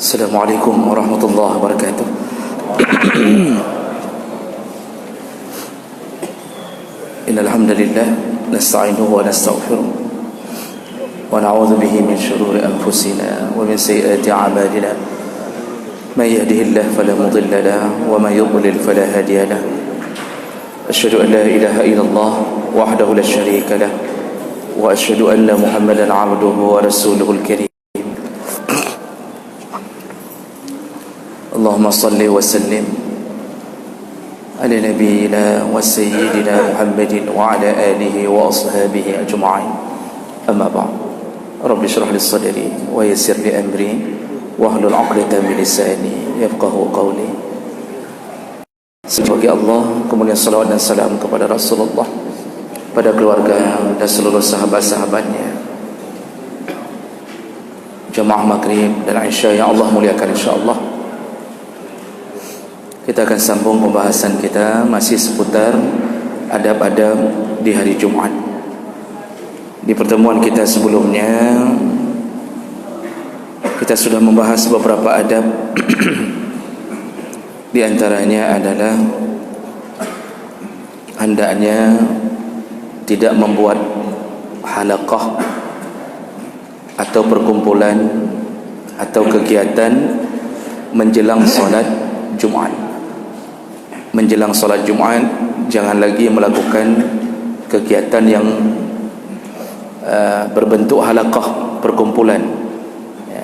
Assalamualaikum warahmatullahi wabarakatuh. Innal hamdalillah nasta'inuhu wa nastaghfiruh wa na'udzu bihi min shururi anfusina wa min sayyiati a'malina. May yahdihillahu fala mudilla lahu wa may yudlil fala hadiya lahu. Asyhadu an la ilaha illallah wahdahu la syarika lahu wa asyhadu anna Muhammadan 'abduhu wa rasuluhul karim. Allahumma salli wa sallim ala nabiyyina wa sayyidina Muhammadin wa ala alihi wa ashabihi ajma'in. Amma ba'd. Rabbi shrah li sadri wa yassir li amri wahlul 'uqdatam min lisani yafqahu qawli. Semoga Allah, kemudian salawat dan salam kepada Rasulullah, pada keluarga dan seluruh sahabat-sahabatnya, jamaah maghrib dan isya yang Allah muliakan insyaallah. Kita akan sambung pembahasan kita masih seputar adab-adab di hari Jumaat. Di pertemuan kita sebelumnya kita sudah membahas beberapa adab. Di antaranya adalah hendaknya tidak membuat halaqah atau perkumpulan atau kegiatan menjelang solat Jumaat. Menjelang solat Jumaat jangan lagi melakukan kegiatan yang berbentuk halaqah, perkumpulan,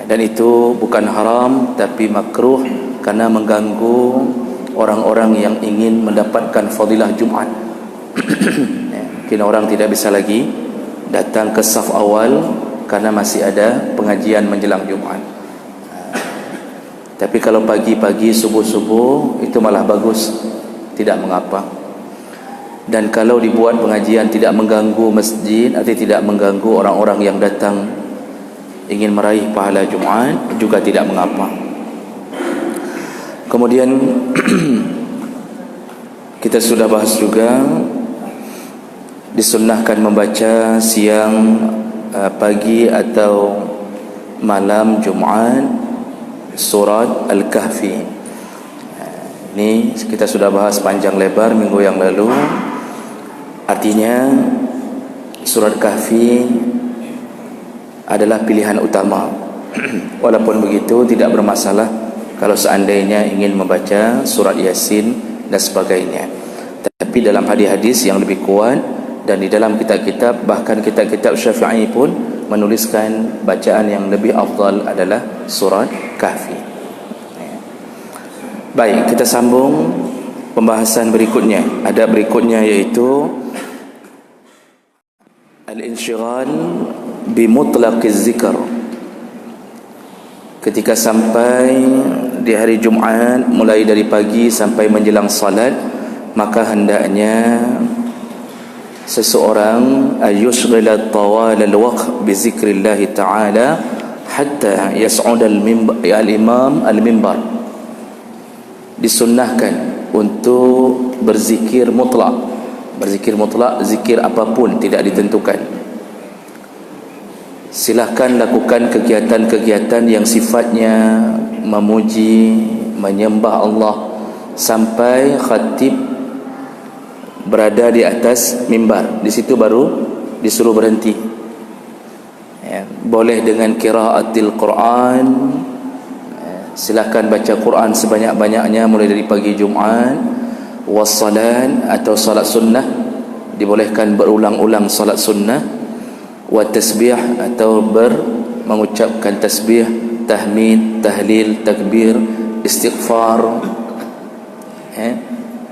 dan itu bukan haram tapi makruh karena mengganggu orang-orang yang ingin mendapatkan fadilah Jumaat. Mungkin orang tidak bisa lagi datang ke saf awal karena masih ada pengajian menjelang Jumaat. Tapi kalau pagi-pagi subuh-subuh itu malah bagus, tidak mengapa. Dan kalau dibuat pengajian tidak mengganggu masjid atau tidak mengganggu orang-orang yang datang ingin meraih pahala Jumaat, juga tidak mengapa. Kemudian kita sudah bahas juga disunnahkan membaca siang, pagi atau malam Jumaat surat Al-Kahfi. Ini kita sudah bahas panjang lebar minggu yang lalu. Artinya surat Kahfi adalah pilihan utama. Walaupun begitu tidak bermasalah kalau seandainya ingin membaca surat Yasin dan sebagainya. Tapi dalam hadis-hadis yang lebih kuat dan di dalam kitab-kitab, bahkan kitab-kitab Syafi'i pun menuliskan bacaan yang lebih afdal adalah surat Kahfi. Baik, kita sambung pembahasan berikutnya. Adab berikutnya yaitu al-insyighal bi mutlaqiz zikr. Ketika sampai di hari Jumaat, mulai dari pagi sampai menjelang salat, maka hendaknya seseorang ayushghila tawal al-waqt bi zikrillah ta'ala hatta yas'ud al-imam al-mimbar. Disunnahkan untuk berzikir mutlak. Berzikir mutlak, zikir apapun tidak ditentukan. Silahkan lakukan kegiatan-kegiatan yang sifatnya memuji, menyembah Allah sampai khatib berada di atas mimbar. Di situ baru disuruh berhenti. Boleh dengan qiraatil Quran. Silahkan baca Quran sebanyak-banyaknya mulai dari pagi Jumaat. Wassalat atau salat sunnah, dibolehkan berulang-ulang salat sunnah. Wa tasbih atau mengucapkan tasbih, tahmid, tahlil, takbir, istighfar.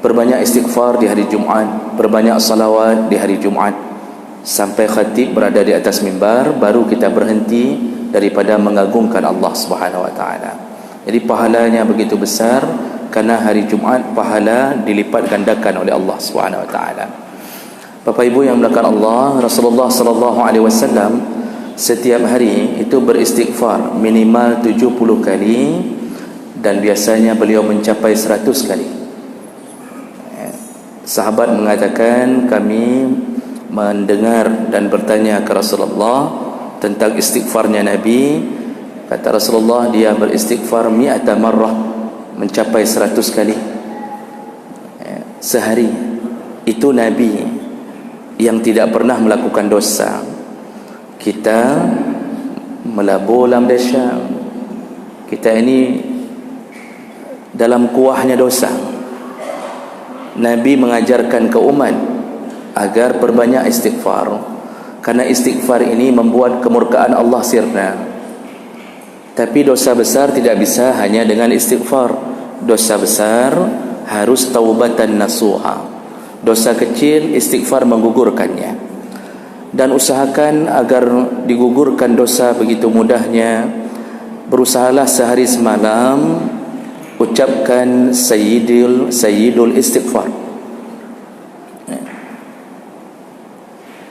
Perbanyak istighfar di hari Jumaat, perbanyak salawat di hari Jumaat sampai khatib berada di atas mimbar, baru kita berhenti daripada mengagungkan Allah Subhanahu wa taala. Jadi pahalanya begitu besar karena hari Jumaat pahala dilipat gandakan oleh Allah Subhanahu wa taala. Bapak Ibu yang dimuliakan Allah, Rasulullah sallallahu alaihi wasallam setiap hari itu beristighfar minimal 70 kali dan biasanya beliau mencapai 100 kali. Sahabat mengatakan kami mendengar dan bertanya ke Rasulullah tentang istighfarnya Nabi Kata Rasulullah, dia beristighfar mi'ata marrah, mencapai 100 kali sehari. Itu Nabi yang tidak pernah melakukan dosa. Kita melabur dalam dahsyat. Kita ini dalam kuahnya dosa. Nabi mengajarkan ke umat agar perbanyak istighfar, karena istighfar ini membuat kemurkaan Allah sirna. Tapi dosa besar tidak bisa hanya dengan istighfar. Dosa besar harus taubatan nasuha. Dosa kecil istighfar menggugurkannya. Dan usahakan agar digugurkan dosa begitu mudahnya. Berusahalah sehari semalam ucapkan sayyidul istighfar.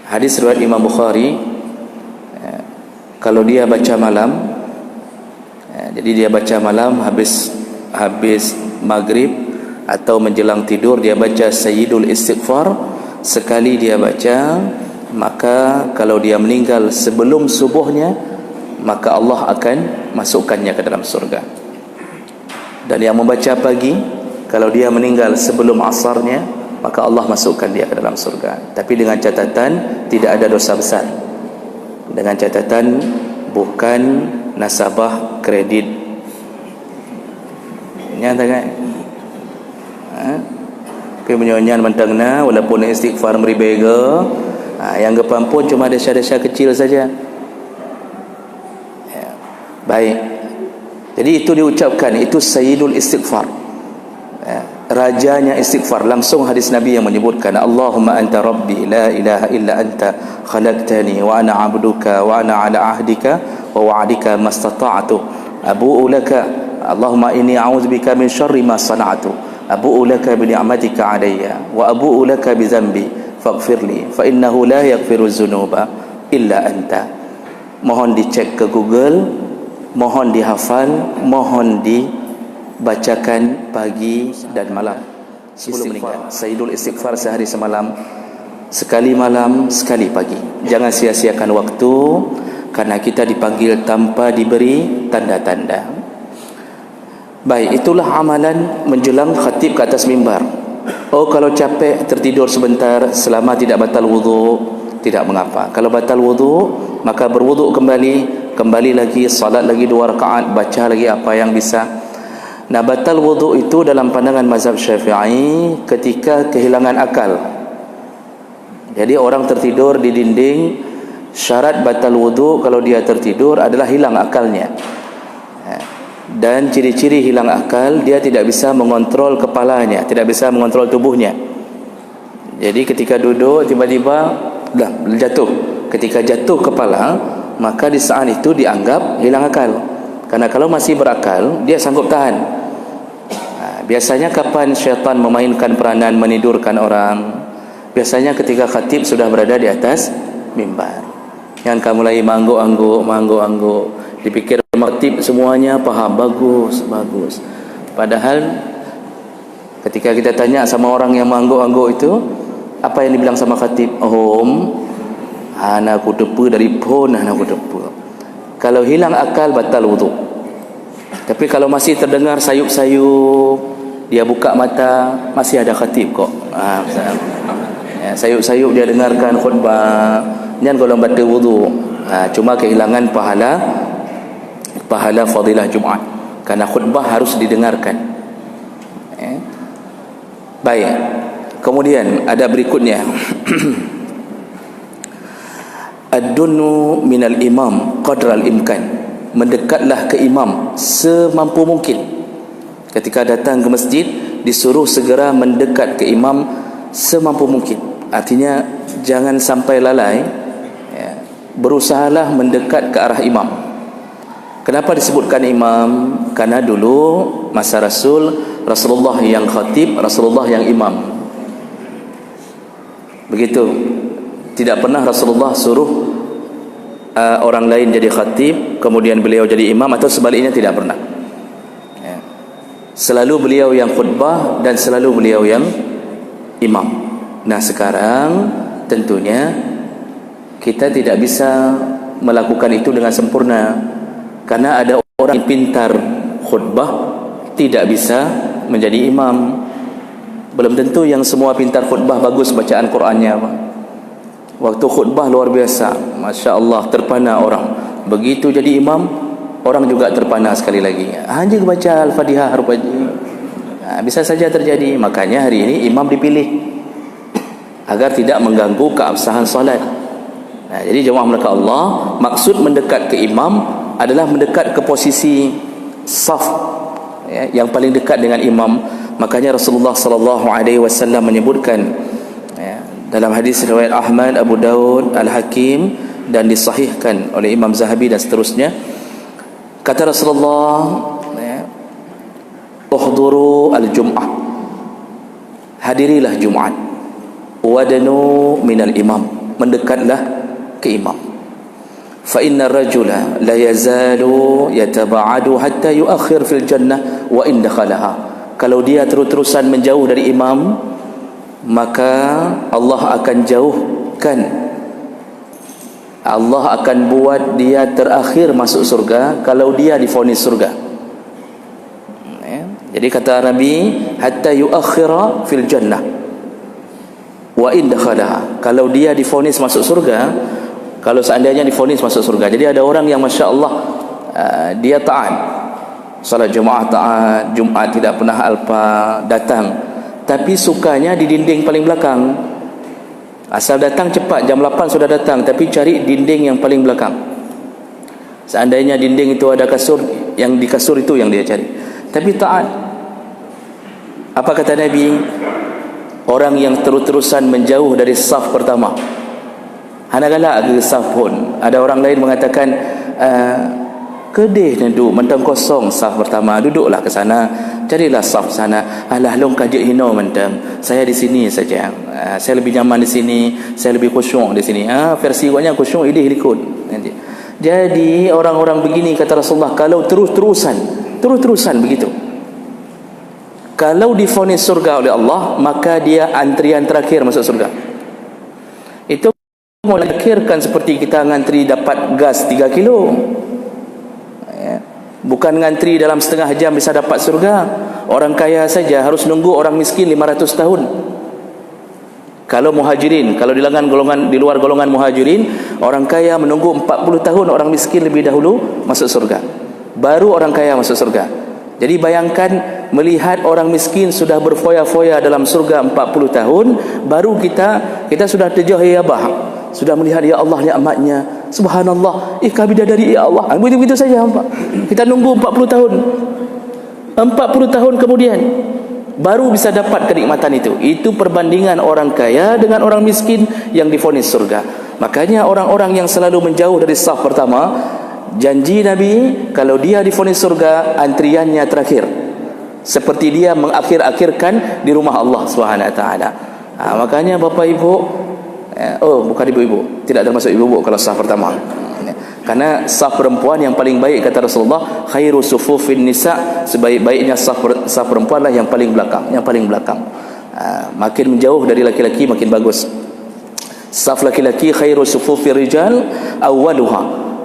Hadis riwayat Imam Bukhari, kalau dia baca malam, jadi dia baca malam habis maghrib atau menjelang tidur, dia baca sayyidul istighfar sekali dia baca, maka kalau dia meninggal sebelum subuhnya, maka Allah akan masukkannya ke dalam surga. Dan yang membaca pagi, kalau dia meninggal sebelum asarnya, maka Allah masukkan dia ke dalam surga. Tapi dengan catatan tidak ada dosa besar. Dengan catatan bukan nasabah kredit. Nyata kan? Tapi menyonyan mentangna walaupun istighfar meribega, yang depan pun cuma desa-desa kecil saja. Ya. Baik. Jadi itu diucapkan, itu sayyidul istighfar. Ya. Rajanya istighfar. Langsung hadis Nabi yang menyebutkan, Allahumma anta rabbi la ilaha illa anta khalaqtani wa ana abduka wa ana ala ahdika wa wa'adika mastata'tu abu'u laka Allahumma inni a'udzubika min syarri ma sana'tu abu'u laka bi ni'matika alayya wa abu'u laka bi dhanbi faghfirli fa innahu la yaghfiru dzunuba illa anta. Mohon dicek ke Google, mohon dihafal, mohon dibacakan pagi dan malam sebelum meninggal. Sayyidul istighfar sehari semalam, sekali malam, sekali pagi. Jangan sia-siakan waktu, karena kita dipanggil tanpa diberi tanda-tanda. Baik, itulah amalan menjelang khatib ke atas mimbar. Oh, kalau capek tertidur sebentar selama tidak batal wudu, tidak mengapa. Kalau batal wudu, maka berwudu kembali lagi, salat lagi 2 rakaat, baca lagi apa yang bisa. Nah, batal wudu itu dalam pandangan mazhab Syafi'i ketika kehilangan akal. Jadi orang tertidur di dinding, syarat batal wudu kalau dia tertidur adalah hilang akalnya. Dan ciri-ciri hilang akal, dia tidak bisa mengontrol kepalanya, tidak bisa mengontrol tubuhnya. Jadi ketika duduk tiba-tiba dah jatuh. Ketika jatuh kepala, maka di saat itu dianggap hilang akal. Karena kalau masih berakal, dia sanggup tahan. Biasanya kapan syaitan memainkan peranan menidurkan orang? Biasanya ketika khatib sudah berada di atas mimbar. Yang kamu mulai mangguk-angguk, dipikir khatib semuanya faham, bagus. Padahal ketika kita tanya sama orang yang mangguk-angguk itu, apa yang dibilang sama khatib? Ana aku depu dari pun, ana aku depu. Kalau hilang akal batal wudu. Tapi kalau masih terdengar sayup-sayup, dia buka mata, masih ada khatib kok. Sayup-sayup dia dengarkan khutbah, jangan golong batal wudu. Cuma kehilangan pahala fadilah Jumaat, karena khutbah harus didengarkan. Baik. Kemudian ada berikutnya. Ad-dunu minal imam qadral imkan. Mendekatlah ke imam semampu mungkin. Ketika datang ke masjid, disuruh segera mendekat ke imam semampu mungkin. Artinya jangan sampai lalai, berusahalah mendekat ke arah imam. Kenapa disebutkan imam? Karena dulu masa Rasulullah yang khatib, Rasulullah yang imam. Begitu. Tidak pernah Rasulullah suruh orang lain jadi khatib, kemudian beliau jadi imam, atau sebaliknya, tidak pernah. Selalu beliau yang khutbah dan selalu beliau yang imam. Nah, sekarang tentunya kita tidak bisa melakukan itu dengan sempurna. Karena ada orang yang pintar khutbah tidak bisa menjadi imam. Belum tentu yang semua pintar khutbah bagus bacaan Qurannya. Waktu khutbah luar biasa, Masya Allah, terpana orang. Begitu jadi imam, orang juga terpana sekali lagi. Hanya baca Al-Fatihah bisa saja terjadi. Makanya hari ini imam dipilih agar tidak mengganggu keabsahan solat. Jadi jemaah melakukan Allah, maksud mendekat ke imam adalah mendekat ke posisi saf, yang paling dekat dengan imam. Makanya Rasulullah sallallahu alaihi wasallam menyebutkan dalam hadis riwayat Ahmad, Abu Daud, Al-Hakim dan disahihkan oleh Imam Zahabi dan seterusnya, kata Rasulullah, uhduru al-jum'ah, hadirilah Jumat, wadanu minal imam, mendekatlah ke imam. Fa inna rajula la yazalu yataba'adu hatta yuakhir fil jannah wa in dakhalaha. Kalau dia terus-terusan menjauh dari imam, maka Allah akan jauhkan, Allah akan buat dia terakhir masuk surga kalau dia divonis surga. Jadi kata Nabi, hatta yuakhira fil jannah wa in dakhalaha. Kalau dia divonis masuk surga, kalau seandainya divonis masuk surga. Jadi ada orang yang Masya Allah, dia taat, salat jemaah taat, Jumat tidak pernah alpa datang, tapi sukanya di dinding paling belakang. Asal datang cepat, jam 8 sudah datang, tapi cari dinding yang paling belakang. Seandainya dinding itu ada kasur, yang di kasur itu yang dia cari. Tapi taat. Apa kata Nabi? Orang yang terus-terusan menjauh dari saf pertama, hanagala ke saf pun. Ada orang lain mengatakan, kedih duduk mentang kosong saf pertama, duduklah ke sana, carilah saf sana. Alah long kajik hino mentang, saya di sini saja, saya lebih nyaman di sini, saya lebih khusyuk di sini. Versi guanya khusyuk idih likut. Jadi orang-orang begini kata Rasulullah, kalau terus-terusan begitu, kalau divonis surga oleh Allah, maka dia antrian terakhir masuk surga. Itu melahirkan seperti kita ngantri dapat gas 3 kilo. Bukan ngantri dalam setengah jam bisa dapat surga. Orang kaya saja harus nunggu orang miskin 500 tahun. Kalau muhajirin, kalau di luar golongan muhajirin, orang kaya menunggu 40 tahun, orang miskin lebih dahulu masuk surga. Baru orang kaya masuk surga. Jadi bayangkan, melihat orang miskin sudah berfoya-foya dalam surga 40 tahun, baru kita sudah terjahiyabah, sudah melihat ya Allah nikmatnya, subhanallah, bidadari ya Allah. Begitu saja kita nunggu 40 tahun. 40 tahun kemudian baru bisa dapat kenikmatan itu. Itu perbandingan orang kaya dengan orang miskin yang divonis surga. Makanya orang-orang yang selalu menjauh dari saf pertama, janji Nabi, kalau dia divonis surga, antriannya terakhir, seperti dia mengakhir-akhirkan di rumah Allah Subhanahu wa taala. Makanya Bapak Ibu, bukan ibu-ibu, tidak termasuk ibu-ibu kalau saf pertama. Karena saf perempuan yang paling baik, kata Rasulullah, khairu sufufin nisa, sebaik-baiknya saf perempuanlah yang paling belakang, makin menjauh dari laki-laki makin bagus. Saf laki-laki khairu sufufir rijal awwaluha,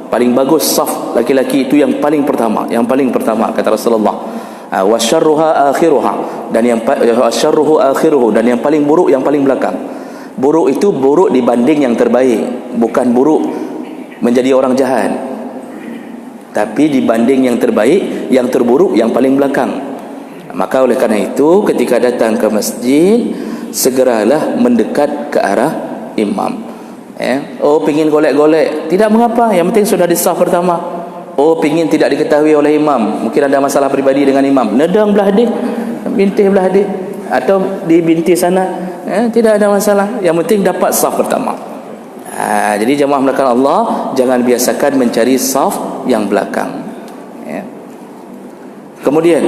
paling bagus saf laki-laki itu yang paling pertama, kata Rasulullah. Wa syarruha akhiruha, dan yang syarruhu akhiruhu, dan yang paling buruk yang paling belakang. Buruk itu buruk dibanding yang terbaik, bukan buruk menjadi orang jahat, tapi dibanding yang terbaik, yang terburuk yang paling belakang. Maka oleh karena itu, ketika datang ke masjid, segeralah mendekat ke arah imam. Pengin golek-golek, tidak mengapa, yang penting sudah di saf pertama. Pengin tidak diketahui oleh imam, mungkin ada masalah pribadi dengan imam, nedang belah dia, bintih belah dia, atau dibinti sana, tidak ada masalah, yang penting dapat saf pertama. Jadi jemaah melakukan Allah, jangan biasakan mencari saf yang belakang. Kemudian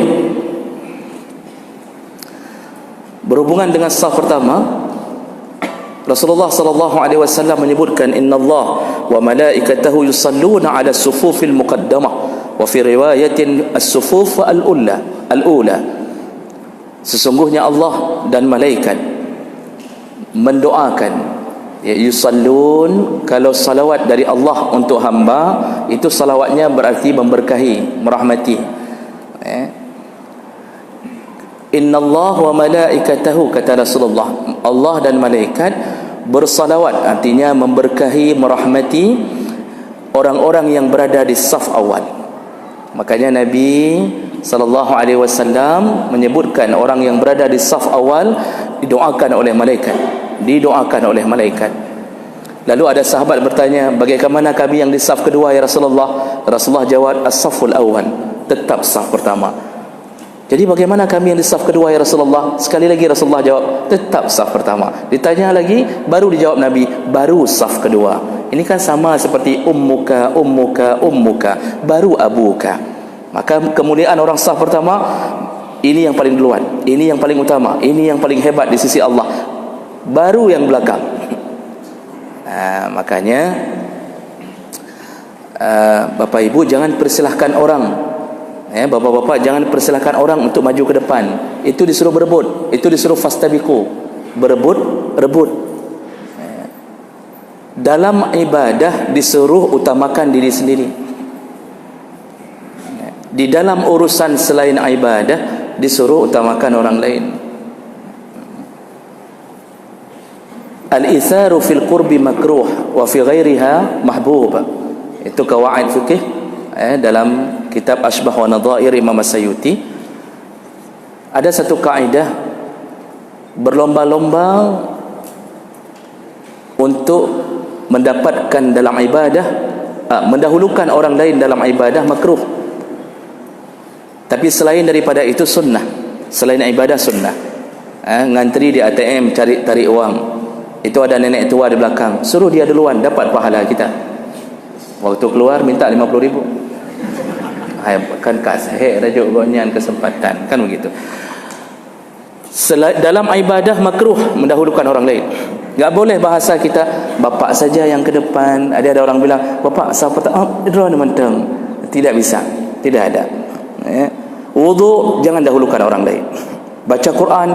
berhubungan dengan saf pertama, Rasulullah sallallahu alaihi wasallam menyebutkan, innallaha wa malaikatahu yusalluna 'ala as-sufufil muqaddamah, wa fi riwayatin as-sufuf al-ula. Sesungguhnya Allah dan malaikat mendoakan Ya, yusallun, kalau salawat dari Allah untuk hamba, itu salawatnya berarti memberkahi, merahmati. Inna Allah wa malaikatahu, kata Rasulullah, Allah dan malaikat bersalawat, artinya memberkahi, merahmati orang-orang yang berada di saf awal. Makanya Nabi SAW menyebutkan orang yang berada di saf awal didoakan oleh malaikat, didoakan oleh malaikat. Lalu ada sahabat bertanya, bagaimana kami yang di saf kedua ya Rasulullah? Rasulullah jawab, as-saful awal, tetap saf pertama. Jadi bagaimana kami yang di saf kedua ya Rasulullah? Sekali lagi Rasulullah jawab, tetap saf pertama. Ditanya lagi, baru dijawab Nabi, baru saf kedua. Ini kan sama seperti ummuka, ummuka, ummuka, baru abuka. Maka kemuliaan orang saf pertama, ini yang paling duluan, ini yang paling utama, ini yang paling hebat di sisi Allah, baru yang belakang. Makanya Bapak Ibu jangan persilahkan orang, bapak-bapak jangan persilahkan orang untuk maju ke depan. Itu disuruh berebut, itu disuruh fastabiqu, berebut, rebut. Dalam ibadah disuruh utamakan diri sendiri. Di dalam urusan selain ibadah disuruh utamakan orang lain. Al-itharu fil qurbi makruh wa fi ghairiha mahbub. Itu kawaid fikih dalam kitab Ashbah wa Nadhair Imam As-Sayuti. Ada satu kaidah, berlomba-lomba untuk mendapatkan dalam ibadah, mendahulukan orang lain dalam ibadah makruh. Tapi selain daripada itu sunnah. Selain ibadah sunnah. Ngantri di ATM tarik uang, itu ada nenek tua di belakang, suruh dia duluan, dapat pahala kita. Waktu keluar minta 50,000. Kan kasih rajuk gonyan kesempatan, kan begitu. Dalam ibadah makruh mendahulukan orang lain. Tak boleh bahasa kita bapak saja yang ke depan. Ada orang bilang bapak siapa tak drone menteng. Tidak bisa, tidak ada. Wudu jangan dahulukan orang lain. Baca Quran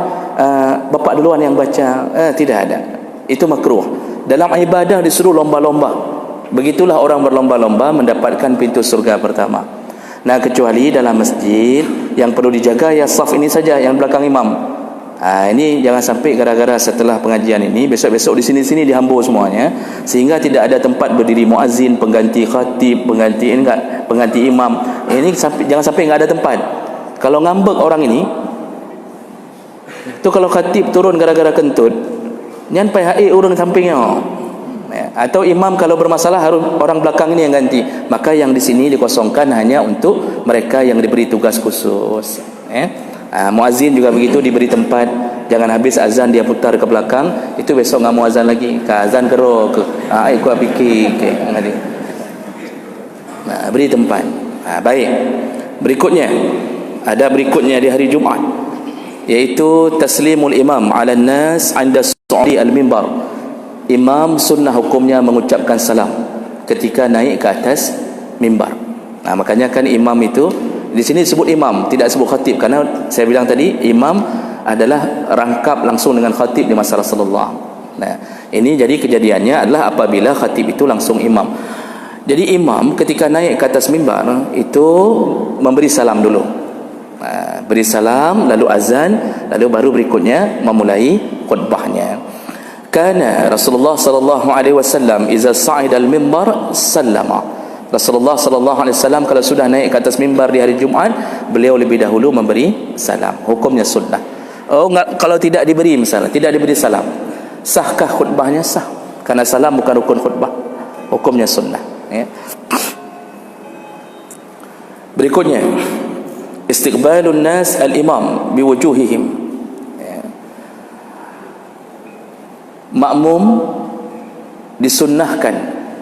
bapak duluan yang baca, tidak ada. Itu makruh. Dalam ibadah disuruh lomba-lomba. Begitulah orang berlomba-lomba mendapatkan pintu surga pertama. Nah, kecuali dalam masjid yang perlu dijaga ya saf ini saja yang belakang imam. Ini jangan sampai gara-gara setelah pengajian ini besok-besok di sini-sini dihambur semuanya, sehingga tidak ada tempat berdiri muazzin, pengganti khatib, pengganti imam. Ini jangan sampai enggak ada tempat. Kalau ngambek orang ini, tu kalau khatib turun gara-gara kentut, nyampai hai urang sampingnya. Atau imam kalau bermasalah harus orang belakang ini yang ganti. Maka yang di sini dikosongkan hanya untuk mereka yang diberi tugas khusus. Muazzin juga begitu, diberi tempat. Jangan habis azan dia putar ke belakang, itu besok enggak mau azan lagi. Ka azan kero ke ku fikir ke ngadi. Beri tempat. Baik. Berikutnya di hari Jumaat, yaitu taslimul imam 'ala an-nas 'inda su'udi al-mimbar. Imam sunnah hukumnya mengucapkan salam ketika naik ke atas mimbar. Makanya kan imam itu di sini disebut imam, tidak sebut khatib, karena saya bilang tadi imam adalah rangkap langsung dengan khatib di masa Rasulullah. Ini jadi kejadiannya adalah apabila khatib itu langsung imam. Jadi imam ketika naik ke atas mimbar itu memberi salam dulu. Beri salam, lalu azan, lalu baru berikutnya memulai khutbahnya. Kana Rasulullah sallallahu alaihi wasallam iza sa'ida al-mimbar sallama. Rasulullah sallallahu alaihi wasallam kalau sudah naik ke atas mimbar di hari Jumaat, beliau lebih dahulu memberi salam. Hukumnya sunnah. Kalau tidak diberi, misalnya tidak diberi salam, sahkah khutbahnya? Sah, karena salam bukan rukun khutbah. Hukumnya sunnah. Berikutnya, istiqbalun nas al-imam biwujuhihim. Makmum disunnahkan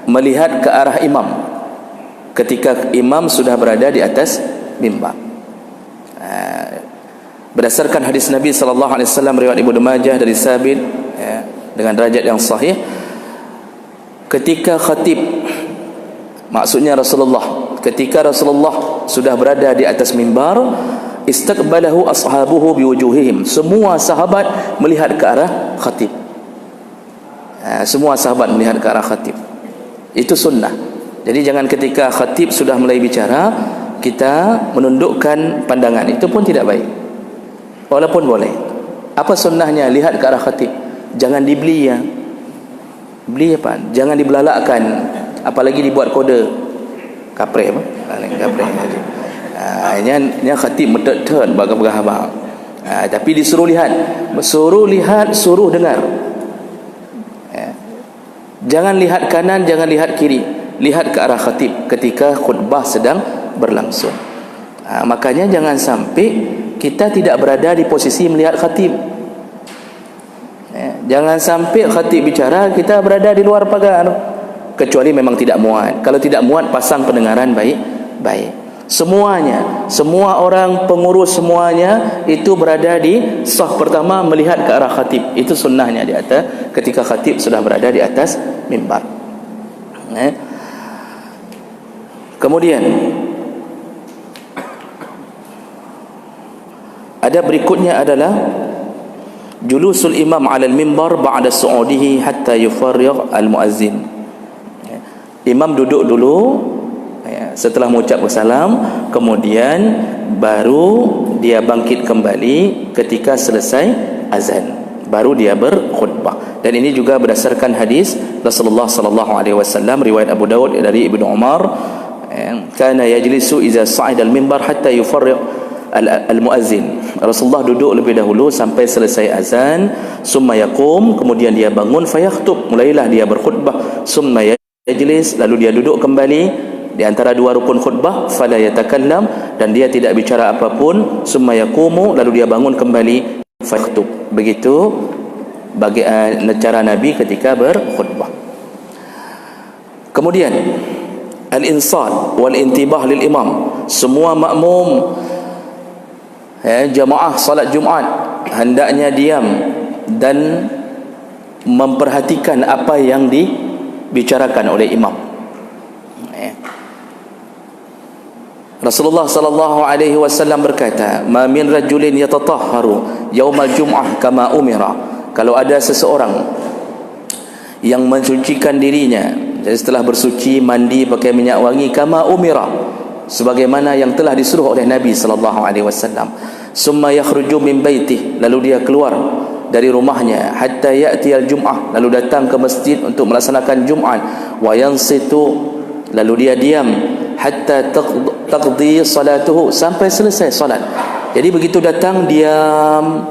melihat ke arah imam ketika imam sudah berada di atas mimbar. Berdasarkan hadis Nabi sallallahu alaihi wasallam riwayat Ibnu Majah dari Sabit dengan derajat yang sahih, ketika khatib, maksudnya Rasulullah, ketika Rasulullah sudah berada di atas mimbar, istaqbalahu ashabuhu biwujuhihim. Semua sahabat melihat ke arah khatib. Semua sahabat melihat ke arah khatib. Itu sunnah. Jadi jangan ketika khatib sudah mulai bicara kita menundukkan pandangan. Itu pun tidak baik. Walaupun boleh. Apa sunnahnya? Lihat ke arah khatib. Jangan dibeli ya. Beli apa? Jangan dibelalakkan. Apalagi dibuat kode. Kaprek apa? Kaprek aja. Ini khatib metet-tet bagah-bagah. Tapi disuruh lihat. Suruh lihat, suruh dengar. Jangan lihat kanan, jangan lihat kiri. Lihat ke arah khatib ketika khutbah sedang berlangsung. Makanya jangan sampai kita tidak berada di posisi melihat khatib. Jangan sampai khatib bicara kita berada di luar pagar, kecuali memang tidak muat. Kalau tidak muat, pasang pendengaran baik. Semuanya, semua orang pengurus semuanya itu berada di saf pertama melihat ke arah khatib. Itu sunnahnya di atas ketika khatib sudah berada di atas mimbar. Kemudian ada berikutnya adalah julusul imam 'ala al-mimbar ba'da su'udihi hatta yufarrigh al-muazzin. Imam duduk dulu setelah mengucap salam, kemudian baru dia bangkit kembali ketika selesai azan, baru dia berkhutbah. Dan ini juga berdasarkan hadis Rasulullah sallallahu alaihi wasallam riwayat Abu Dawud dari Ibnu Umar, kana yajlisu idza sa'ida al-mimbar hatta yufarrigh al-muazzin. Rasulullah duduk lebih dahulu sampai selesai azan, summa yaqum, kemudian dia bangun, fayakhutub, mulailah dia berkhutbah, summa yajlis, lalu dia duduk kembali di antara dua rukun khutbah, fala yatakallam, dan dia tidak bicara apapun, summa yaqumu, lalu dia bangun kembali, fayakhutub. Begitu bagi cara Nabi ketika berkhutbah. Kemudian al-insat wal intibah lil imam. Semua makmum jamaah salat Jumaat hendaknya diam dan memperhatikan apa yang dibicarakan oleh imam. Rasulullah sallallahu alaihi wasallam berkata, "Ma min rajulin yatatahharu yaumal jum'ah kama umira." Kalau ada seseorang yang mensucikan dirinya, jadi setelah bersuci mandi pakai minyak wangi, kama umira, sebagaimana yang telah disuruh oleh Nabi sallallahu alaihi wasallam, summa yakhruju min baitih, lalu dia keluar dari rumahnya, hatta ya'ti al-jum'ah, lalu datang ke masjid untuk melaksanakan Jumat, wa yansitu, lalu dia diam, hatta taqdi salatuhu, sampai selesai salat. Jadi begitu datang diam,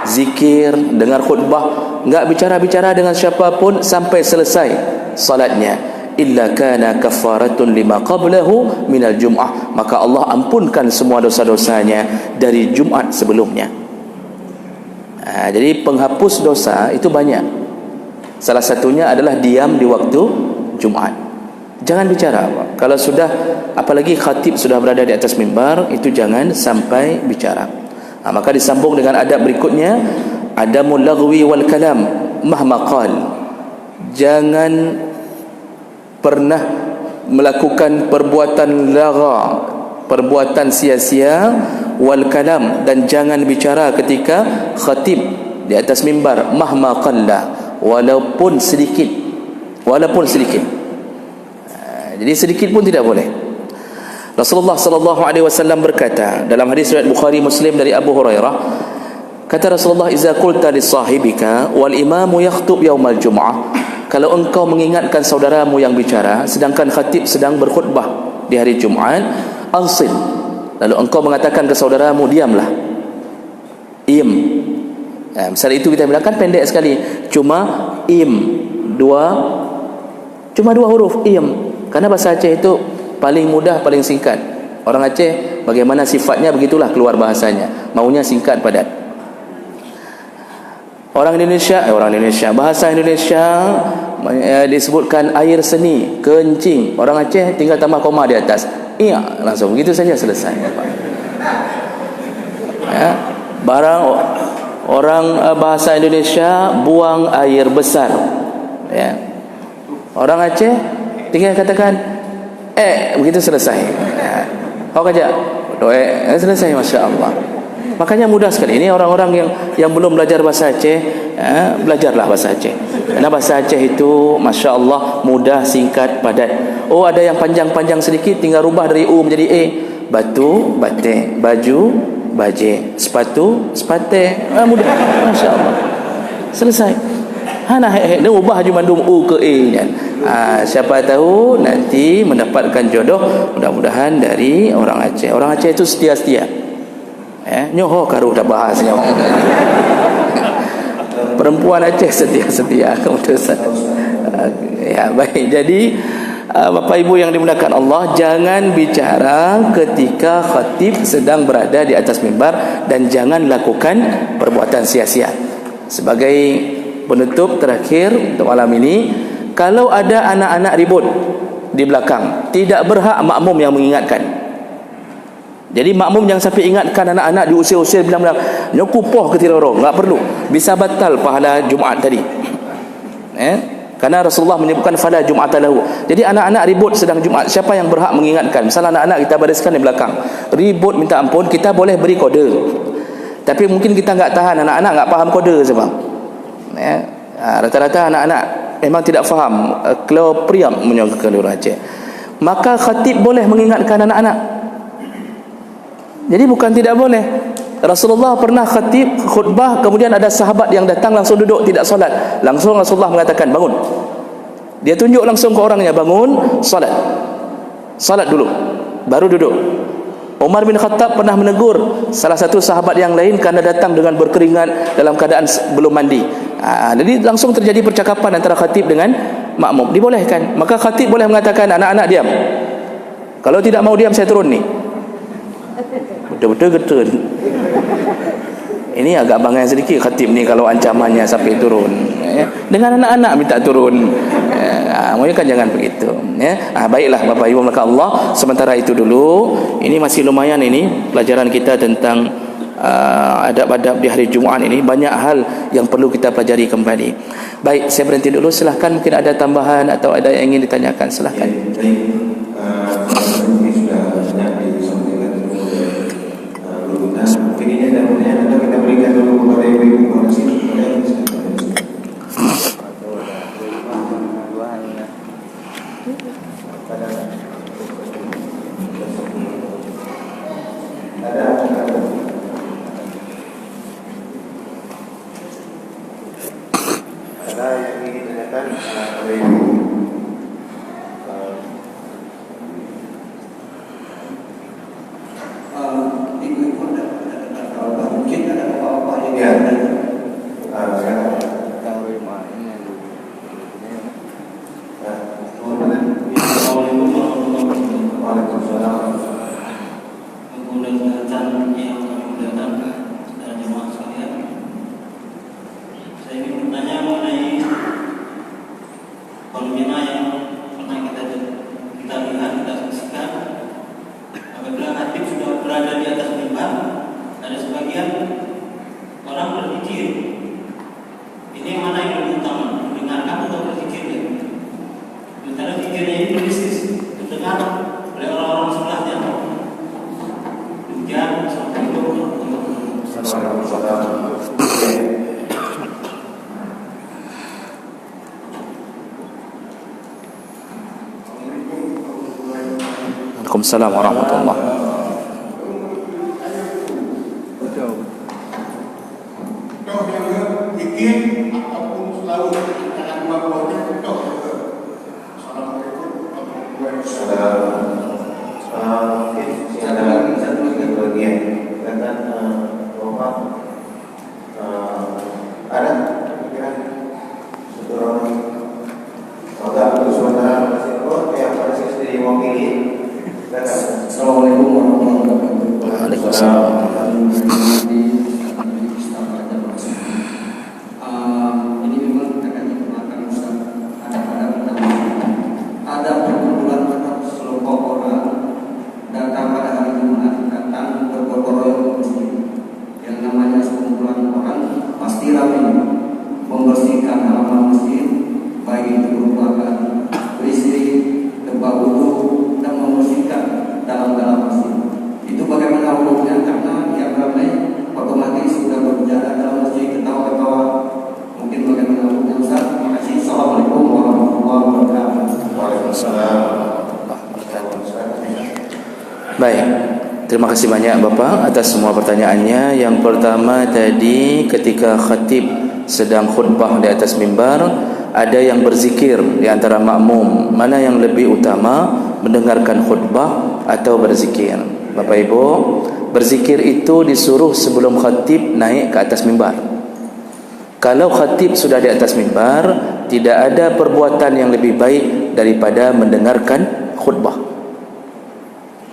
zikir, dengar khutbah, enggak bicara-bicara dengan siapapun sampai selesai salatnya, illa kana kafaratun lima qablahu minal jum'ah, maka Allah ampunkan semua dosa-dosanya dari Jumat sebelumnya. Jadi penghapus dosa itu banyak. Salah satunya adalah diam di waktu Jumat. Jangan bicara. Kalau sudah, apalagi khatib sudah berada di atas mimbar, itu jangan sampai bicara. Maka disambung dengan adab berikutnya, adamul lagwi wal kalam mahma qal. Jangan pernah melakukan perbuatan lagha, perbuatan sia-sia, wal kalam, dan jangan bicara ketika khatib di atas mimbar, mahma qalla, walaupun sedikit. Jadi sedikit pun tidak boleh. Rasulullah sallallahu alaihi wasallam berkata dalam hadis riwayat Bukhari Muslim dari Abu Hurairah, kata Rasulullah, "Idza qulta li sahibika wal imamu yakhutub yaumal jum'ah." Kalau engkau mengingatkan saudaramu yang bicara sedangkan khatib sedang berkhutbah di hari Jumat, ansit. Lalu engkau mengatakan ke saudaramu, diamlah. Im. Misal itu kita bilang kan pendek sekali. Cuma dua huruf, im. Karena bahasa Aceh itu paling mudah, paling singkat. Orang Aceh bagaimana sifatnya, begitulah keluar bahasanya. Maunya singkat, padat. Orang Indonesia, bahasa Indonesia disebutkan air seni, kencing. Orang Aceh tinggal tambah koma di atas. Iya, langsung begitu saja selesai. Barang orang bahasa Indonesia buang air besar. Orang Aceh tinggal katakan begitu selesai. Kau kerja selesai, Masya Allah. Makanya mudah sekali. Ini orang-orang yang belum belajar bahasa Aceh, belajarlah bahasa Aceh. Karena bahasa Aceh itu Masya Allah mudah, singkat, padat. Oh, ada yang panjang-panjang sedikit, tinggal rubah dari U menjadi A. Batu, batik. Baju, bajik. Sepatu, sepate. Mudah, Masya Allah. Selesai. Dia ubah je mandum U ke A kan. Siapa tahu nanti mendapatkan jodoh, mudah-mudahan dari orang Aceh. Orang Aceh itu setia-setia. Nyoho karuh dah bahasnya. Perempuan Aceh setia-setia. Ya, baik. Jadi Bapak Ibu yang dimuliakan Allah, jangan bicara ketika khatib sedang berada di atas mimbar, dan jangan lakukan perbuatan sia-sia. Sebagai penutup terakhir untuk malam ini, kalau ada anak-anak ribut di belakang, tidak berhak makmum yang mengingatkan. Jadi makmum yang sampai ingatkan anak-anak diusir-usir bilang-bilang nyokupoh ke tirorong, enggak perlu, bisa batal pahala Jumaat tadi. Karena Rasulullah menyebutkan fala Jum'ata lahu. Jadi anak-anak ribut sedang Jumaat, siapa yang berhak mengingatkan? Misalnya anak-anak kita bariskan di belakang, ribut minta ampun, kita boleh beri kode. Tapi mungkin kita enggak tahan, anak-anak enggak faham kode sebab. Rata-rata anak-anak memang tidak faham kalau priam menyangkakan orang Aceh. Maka khatib boleh mengingatkan anak-anak. Jadi bukan tidak boleh. Rasulullah pernah khatib khutbah, kemudian ada sahabat yang datang langsung duduk tidak solat. Langsung Rasulullah mengatakan bangun. Dia tunjuk langsung ke orangnya, bangun, solat. Solat dulu, baru duduk. Umar bin Khattab pernah menegur salah satu sahabat yang lain karena datang dengan berkeringat dalam keadaan belum mandi. Jadi langsung terjadi percakapan antara khatib dengan makmum. Dibolehkan. Maka khatib boleh mengatakan, anak-anak diam. Kalau tidak mau diam, saya turun ni. Betul-betul getun. Ini agak bangai sedikit khatib ni kalau ancamannya sampai turun. Dengan anak-anak minta turun. Mungkin kan jangan begitu. Baiklah Bapak Ibu maka Allah, sementara itu dulu. Ini masih lumayan ini pelajaran kita tentang adab-adab di hari Jumaat ini. Banyak hal yang perlu kita pelajari kembali. Baik, saya berhenti dulu. Silahkan, mungkin ada tambahan atau ada yang ingin ditanyakan. Silahkan. Kita berikan dulu kepada ibu-ibu di sini. Ada yang ingin ditanyakan oleh ibu. Waalaikumsalam warahmatullahi. Baik, terima kasih banyak Bapak atas semua pertanyaannya. Yang pertama tadi, ketika khatib sedang khutbah di atas mimbar, ada yang berzikir di antara makmum. Mana yang lebih utama, mendengarkan khutbah atau berzikir? Bapak Ibu, berzikir itu disuruh sebelum khatib naik ke atas mimbar. Kalau khatib sudah di atas mimbar, tidak ada perbuatan yang lebih baik daripada mendengarkan khutbah.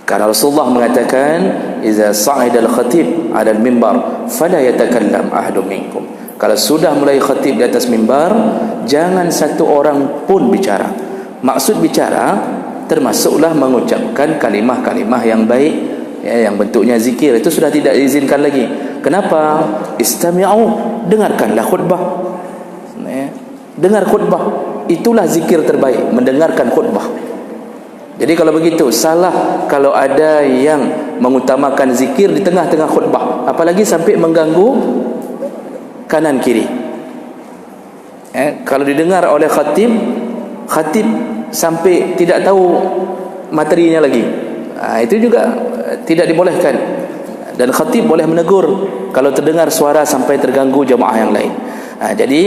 Karena Rasulullah mengatakan, "Iza sa'ida al-khatib 'ala al-mimbar fala yatakallam ahadun minkum." Kalau sudah mulai khatib di atas mimbar, jangan satu orang pun bicara. Maksud bicara termasuklah mengucapkan kalimah-kalimah yang baik, ya, yang bentuknya zikir. Itu sudah tidak diizinkan lagi. Kenapa? Istami'u, dengarkanlah khutbah, ya. Dengar khutbah, itulah zikir terbaik, mendengarkan khutbah. Jadi kalau begitu, salah kalau ada yang mengutamakan zikir di tengah-tengah khutbah, apalagi sampai mengganggu kanan kiri. Kalau didengar oleh khatib sampai tidak tahu materinya lagi, itu juga tidak dibolehkan. Dan khatib boleh menegur kalau terdengar suara sampai terganggu jemaah yang lain. Jadi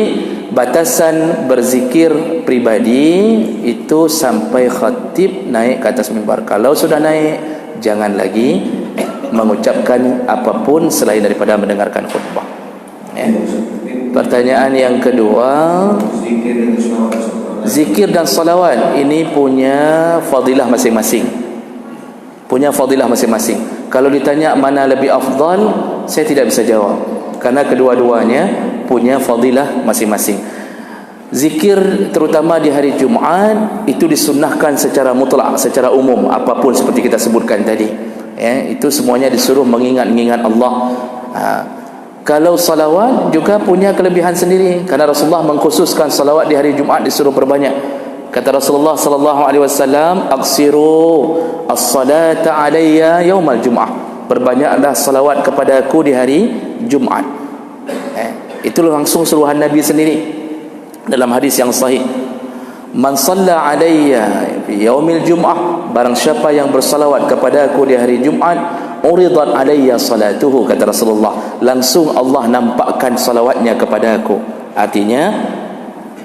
batasan berzikir pribadi itu sampai khatib naik ke atas mimbar. Kalau sudah naik, jangan lagi mengucapkan apapun selain daripada mendengarkan khutbah, ya. Pertanyaan yang kedua, zikir dan salawat ini punya fadilah masing-masing. Kalau ditanya mana lebih afdal, saya tidak bisa jawab, karena kedua-duanya punya fadilah masing-masing. Zikir terutama di hari Jumaat itu disunnahkan secara mutlak, secara umum, apapun seperti kita sebutkan tadi, ya, itu semuanya disuruh mengingat-ingat Allah. Kalau salawat juga punya kelebihan sendiri, karena Rasulullah mengkhususkan salawat di hari Jumaat disuruh perbanyak. Kata Rasulullah sallallahu alaihi wasallam, "Aqsiru as-salata alayya yaumal jum'ah." Perbanyaklah salawat kepada aku di hari Jumaat. Itu langsung suruhan Nabi sendiri dalam hadis yang sahih. "Man shalla alayya fi yaumil jum'ah," barang siapa yang bersalawat kepada aku di hari Jumaat, "uridat alayya salatuhu," kata Rasulullah, langsung Allah nampakkan salawatnya kepada aku. Artinya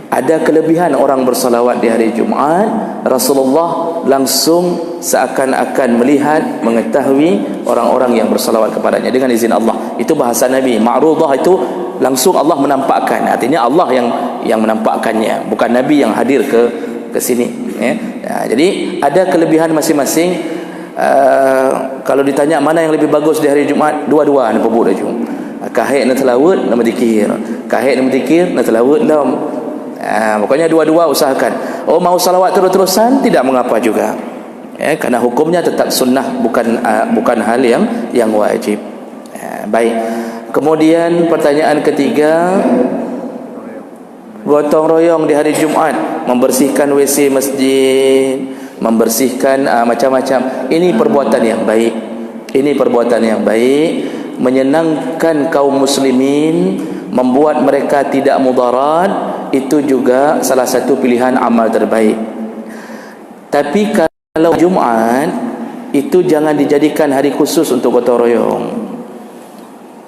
ada kelebihan orang bersalawat di hari Jumaat. Rasulullah langsung seakan-akan melihat, mengetahui orang-orang yang bersalawat kepadanya dengan izin Allah. Itu bahasa Nabi. Ma'rudah itu langsung Allah menampakkan. Artinya Allah yang menampakkannya, bukan Nabi yang hadir ke sini, ya. Jadi ada kelebihan masing-masing. Kalau ditanya mana yang lebih bagus di hari Jumaat, dua-dua nak pebut aja. Kahit nak telawut, nak berzikir. Kahit nak berzikir, nak telawut lam. Pokoknya dua-dua usahakan. Mau salawat terus-terusan tidak mengapa juga, karena hukumnya tetap sunnah, bukan hal yang wajib. Baik. Kemudian pertanyaan ketiga, gotong royong di hari Jumaat, membersihkan WC masjid, membersihkan macam-macam. Ini perbuatan yang baik, menyenangkan kaum muslimin, membuat mereka tidak mudarat. Itu juga salah satu pilihan amal terbaik. Tapi kalau Jumaat itu jangan dijadikan hari khusus untuk gotong royong,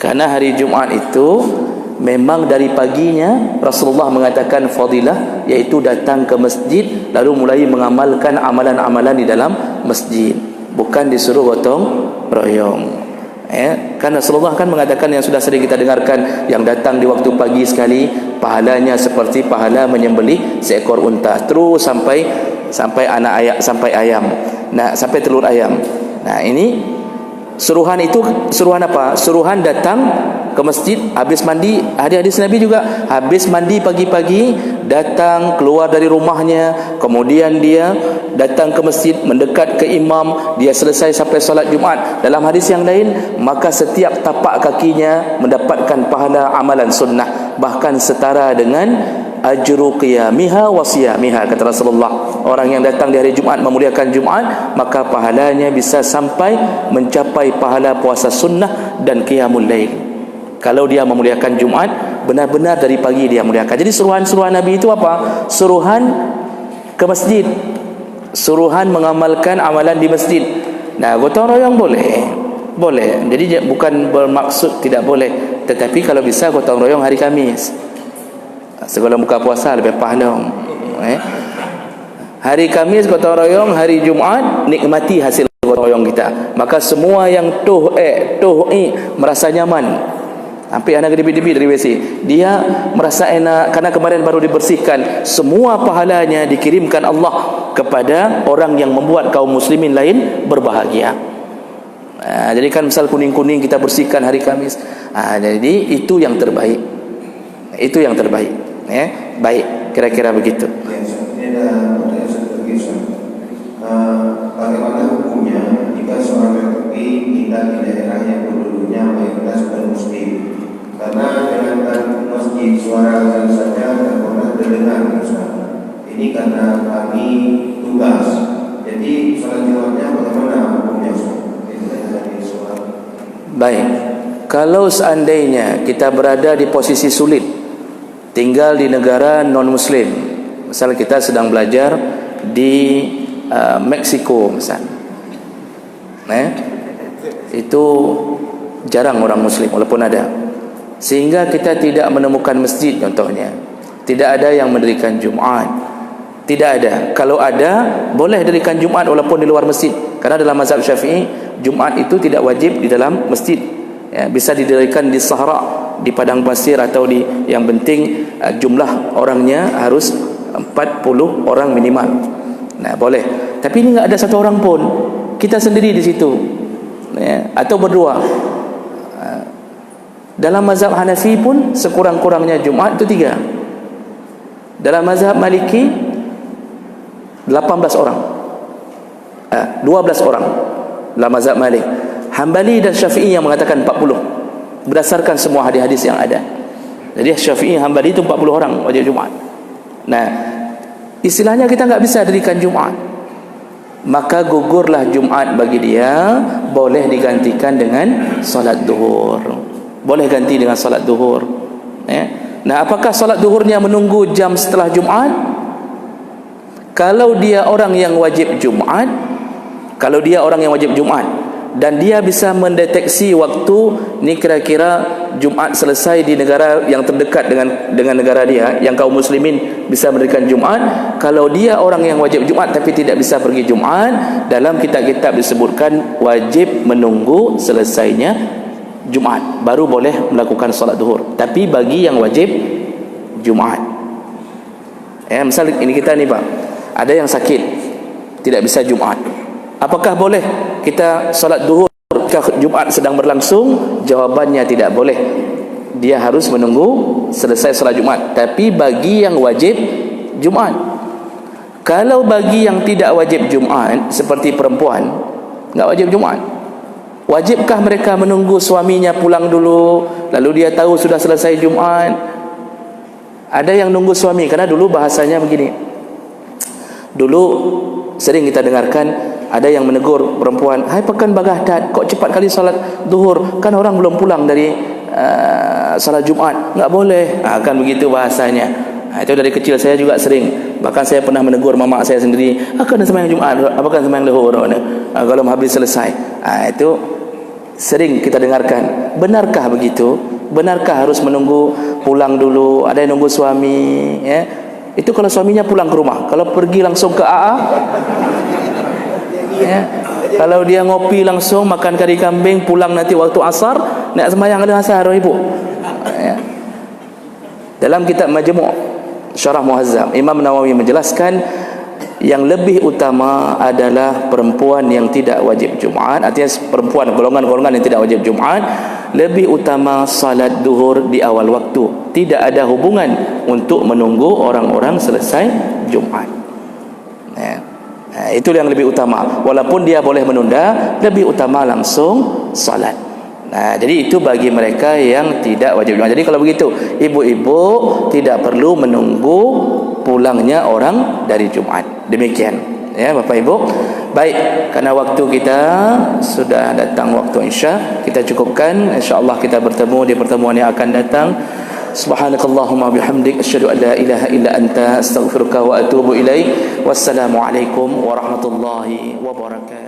karena hari Jumaat itu memang dari paginya Rasulullah mengatakan fadilah, yaitu datang ke masjid lalu mulai mengamalkan amalan-amalan di dalam masjid, bukan disuruh gotong royong. Kan Rasulullah kan mengatakan yang sudah sering kita dengarkan, yang datang di waktu pagi sekali pahalanya seperti pahala menyembelih seekor unta, terus sampai anak ayam, sampai ayam, sampai telur ayam. Ini suruhan, itu suruhan apa? Suruhan datang ke masjid habis mandi. Hadis Nabi juga habis mandi pagi-pagi, datang keluar dari rumahnya, kemudian dia datang ke masjid, mendekat ke imam, dia selesai sampai salat Jumaat. Dalam hadis yang lain, maka setiap tapak kakinya mendapatkan pahala amalan sunnah, bahkan setara dengan ajru qiyamiha wa siyamiha, kata Rasulullah. Orang yang datang di hari Jumaat memuliakan Jumaat, maka pahalanya bisa sampai mencapai pahala puasa sunnah dan qiyamul lail. Kalau dia memuliakan Jumaat, benar-benar dari pagi dia muliakan. Jadi suruhan-suruhan Nabi itu apa? Suruhan ke masjid, suruhan mengamalkan amalan di masjid. Nah, gotong royong boleh. Jadi bukan bermaksud tidak boleh, tetapi kalau bisa gotong royong hari Khamis. Sebelum buka puasa lebih pahala. Hari Khamis gotong royong, hari Jumaat nikmati hasil gotong royong kita. Maka semua yang merasa nyaman. Hampir anak debi-debi dari WC, dia merasa enak karena kemarin baru dibersihkan. Semua pahalanya dikirimkan Allah kepada orang yang membuat kaum muslimin lain berbahagia. Jadi kan misal kuning-kuning kita bersihkan hari Khamis. Jadi itu yang terbaik. Itu yang terbaik. Baik, kira-kira begitu. Ini ada pertanyaan satu lagi, bagaimana hukumnya jika seorang laki-laki tinggal di daerah yang penduduknya mayoritas non-muslim? Karena dengan masjid suara azan saja tidak pernah terdengar, Ustaz. Ini karena kami tugas. Jadi salat Jumatnya bagaimana hukumnya, Ustaz? Baik, kalau seandainya kita berada di posisi sulit, tinggal di negara non-muslim, misal kita sedang belajar di Meksiko misalnya, itu jarang orang muslim walaupun ada, sehingga kita tidak menemukan masjid contohnya, tidak ada yang mendirikan Jumat, tidak ada. Kalau ada, boleh dirikan Jumat walaupun di luar masjid, karena dalam mazhab Syafi'i Jumat itu tidak wajib di dalam masjid, bisa didirikan di sahara, di padang pasir, atau di, yang penting jumlah orangnya harus 40 orang minimal. Nah, boleh. Tapi ini enggak ada satu orang pun, kita sendiri di situ, atau berdua. Dalam mazhab Hanafi pun sekurang-kurangnya Jumat itu 3. Dalam mazhab Maliki 18 orang, 12 orang dalam mazhab Malik. Hambali dan Syafi'i yang mengatakan 40 berdasarkan semua hadis-hadis yang ada. Jadi Syafi'i, Hambali itu 40 orang wajib Jumat. Nah, istilahnya kita enggak bisa dirikan Jumat, maka gugurlah Jumat bagi dia, boleh digantikan dengan salat duhur. Boleh ganti dengan salat duhur. Nah, apakah salat duhurnya menunggu jam setelah Jumat? Kalau dia orang yang wajib Jumat, dan dia bisa mendeteksi waktu ni kira-kira Jumat selesai di negara yang terdekat dengan negara dia, yang kaum muslimin bisa mendirikan Jumat. Kalau dia orang yang wajib Jumat tapi tidak bisa pergi Jumat, dalam kitab-kitab disebutkan wajib menunggu selesainya Jumat baru boleh melakukan solat duhur. Tapi bagi yang wajib Jumat, misal ini kita ni Pak, ada yang sakit tidak bisa Jumat, apakah boleh kita solat duhur ketika Jumat sedang berlangsung? Jawabannya tidak boleh. Dia harus menunggu selesai solat Jumat. Tapi bagi yang wajib Jumat. Kalau bagi yang tidak wajib Jumat, seperti perempuan enggak wajib Jumat, wajibkah mereka menunggu suaminya pulang dulu lalu dia tahu sudah selesai Jumat? Ada yang nunggu suami, karena dulu bahasanya begini. Dulu sering kita dengarkan ada yang menegur perempuan, "Hai pekan bagahdat, kok cepat kali salat duhur, kan orang belum pulang dari salat Jumat." Enggak boleh. Kan begitu bahasanya. Itu dari kecil saya juga sering. Bahkan saya pernah menegur mama saya sendiri, "Akan sembahyang Jumat, apakah sembahyang duhur kalau habis selesai?" Itu sering kita dengarkan. Benarkah begitu? Benarkah harus menunggu pulang dulu? Ada yang nunggu suami, Itu kalau suaminya pulang ke rumah. Kalau pergi langsung ke AA, kalau dia ngopi langsung, makan kari kambing, pulang nanti waktu asar, nak sembahyang ada asar ibu. Dalam kitab Majmu' Syarah Muhazzam, Imam Nawawi menjelaskan yang lebih utama adalah perempuan yang tidak wajib Jumat. Artinya perempuan, golongan-golongan yang tidak wajib Jumat, lebih utama salat duhur di awal waktu. Tidak ada hubungan untuk menunggu orang-orang selesai Jumat. Itu yang lebih utama. Walaupun dia boleh menunda, lebih utama langsung salat. Jadi itu bagi mereka yang tidak wajib Jumat. Jadi kalau begitu, ibu-ibu tidak perlu menunggu pulangnya orang dari Jumat. Demikian, Bapak Ibu. Baik, karena waktu kita sudah datang waktu Isya, kita cukupkan. InsyaAllah kita bertemu di pertemuan yang akan datang. Subhanakallahumma bihamdik, asyhadu an la ilaha illa anta, astaghfiruka wa atubu ilaik. Wassalamualaikum warahmatullahi wabarakatuh.